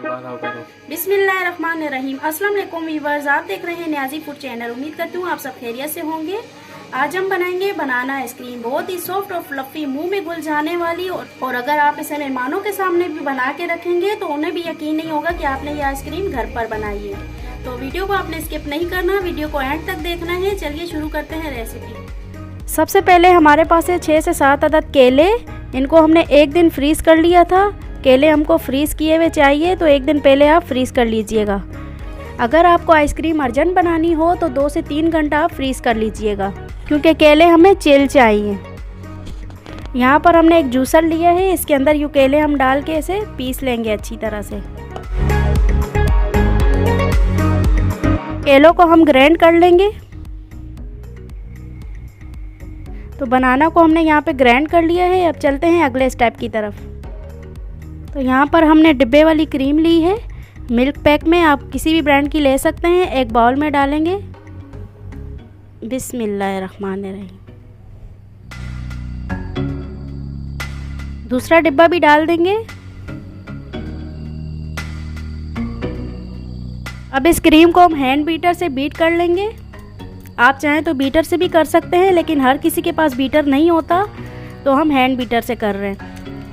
बिस्मिल्लाहिर्रहमानिर्रहीम। अस्सलाम वालेकुम व्यूअर्स, आप देख रहे हैं न्याजी फूड चैनल। उम्मीद करती हूँ आप सब खैरियत से होंगे। आज हम बनाएंगे बनाना आइसक्रीम, बहुत ही सॉफ्ट और फ्लफी, मुंह में घुल जाने वाली। और अगर आप इसे मेहमानों के सामने भी बना के रखेंगे तो उन्हें भी यकीन नहीं होगा कि आपने ये आइसक्रीम घर पर बनाई है। तो वीडियो को आपने स्किप नहीं करना, वीडियो को एंड तक देखना है। चलिए शुरू करते हैं रेसिपी। सबसे पहले हमारे पास है 6 से 7 अदद केले। इनको हमने एक दिन फ्रीज कर लिया था। केले हमको फ्रीज़ किए हुए चाहिए, तो एक दिन पहले आप फ्रीज़ कर लीजिएगा। अगर आपको आइसक्रीम अर्जेंट बनानी हो तो 2 से 3 घंटा आप फ्रीज़ कर लीजिएगा, क्योंकि केले हमें चिल चाहिए। यहाँ पर हमने एक जूसर लिया है, इसके अंदर ये केले हम डाल के इसे पीस लेंगे अच्छी तरह से। केलों को हम ग्राइंड कर लेंगे। तो बनाना को हमने यहाँ पे ग्राइंड कर लिया है। अब चलते हैं अगले स्टेप की तरफ। तो यहाँ पर हमने डिब्बे वाली क्रीम ली है, मिल्क पैक में, आप किसी भी ब्रांड की ले सकते हैं। एक बाउल में डालेंगे। बिस्मिल्लाहिर्रहमानिर्रहीम। दूसरा डिब्बा भी डाल देंगे। अब इस क्रीम को हम हैंड बीटर से बीट कर लेंगे। आप चाहें तो बीटर से भी कर सकते हैं, लेकिन हर किसी के पास बीटर नहीं होता, तो हम हैंड बीटर से कर रहे हैं।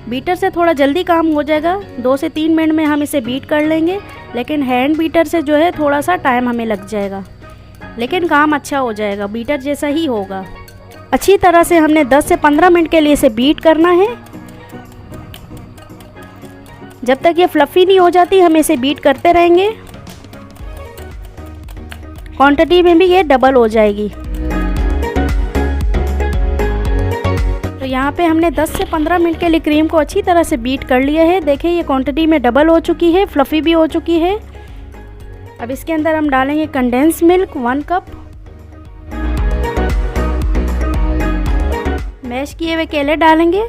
बीटर से थोड़ा जल्दी काम हो जाएगा, 2 से 3 मिनट में हम इसे बीट कर लेंगे। लेकिन हैंड बीटर से जो है थोड़ा सा टाइम हमें लग जाएगा, लेकिन काम अच्छा हो जाएगा, बीटर जैसा ही होगा। अच्छी तरह से हमने 10 से 15 मिनट के लिए इसे बीट करना है। जब तक ये फ्लफ़ी नहीं हो जाती हम इसे बीट करते रहेंगे। क्वांटिटी में भी ये डबल हो जाएगी। तो यहाँ पे हमने 10 से 15 मिनट के लिए क्रीम को अच्छी तरह से बीट कर लिया है। देखिए ये क्वांटिटी में डबल हो चुकी है, फ्लफ़ी भी हो चुकी है। अब इसके अंदर हम डालेंगे कंडेंस मिल्क 1 कप। मैश किए हुए केले डालेंगे।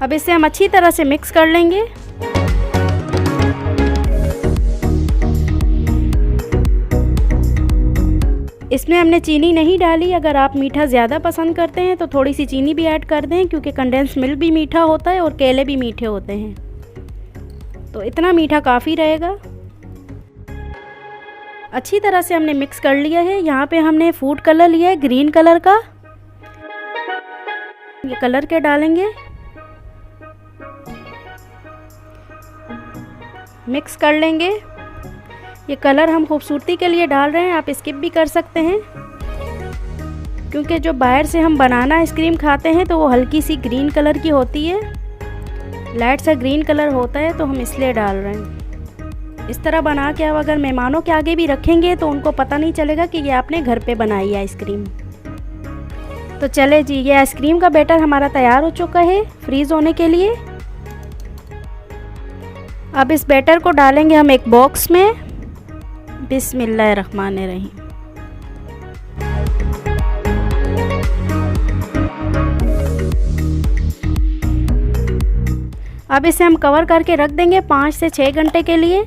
अब इसे हम अच्छी तरह से मिक्स कर लेंगे। इसमें हमने चीनी नहीं डाली। अगर आप मीठा ज़्यादा पसंद करते हैं तो थोड़ी सी चीनी भी ऐड कर दें, क्योंकि कंडेंस मिल्क भी मीठा होता है और केले भी मीठे होते हैं, तो इतना मीठा काफ़ी रहेगा। अच्छी तरह से हमने मिक्स कर लिया है। यहाँ पे हमने फूड कलर लिया है ग्रीन कलर का, ये कलर के डालेंगे, मिक्स कर लेंगे। ये कलर हम खूबसूरती के लिए डाल रहे हैं, आप स्किप भी कर सकते हैं, क्योंकि जो बाहर से हम बनाना आइसक्रीम खाते हैं तो वो हल्की सी ग्रीन कलर की होती है, लाइट सा ग्रीन कलर होता है, तो हम इसलिए डाल रहे हैं। इस तरह बना के आप अगर मेहमानों के आगे भी रखेंगे तो उनको पता नहीं चलेगा कि ये आपने घर पे बनाई है आइसक्रीम। तो चले जी, ये आइसक्रीम का बैटर हमारा तैयार हो चुका है फ्रीज़ होने के लिए। अब इस बैटर को डालेंगे हम एक बॉक्स में। बिस्मिल्लाहिर्रहमानिर्रहीम। अब इसे हम कवर करके रख देंगे 5 से 6 घंटे के लिए।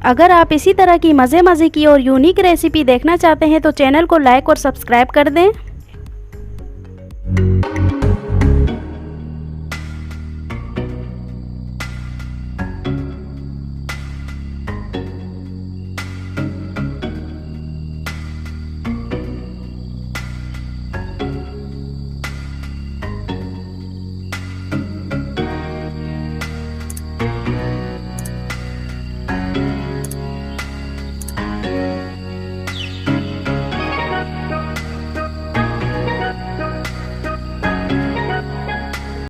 अगर आप इसी तरह की मज़े की और यूनिक रेसिपी देखना चाहते हैं तो चैनल को लाइक और सब्सक्राइब कर दें।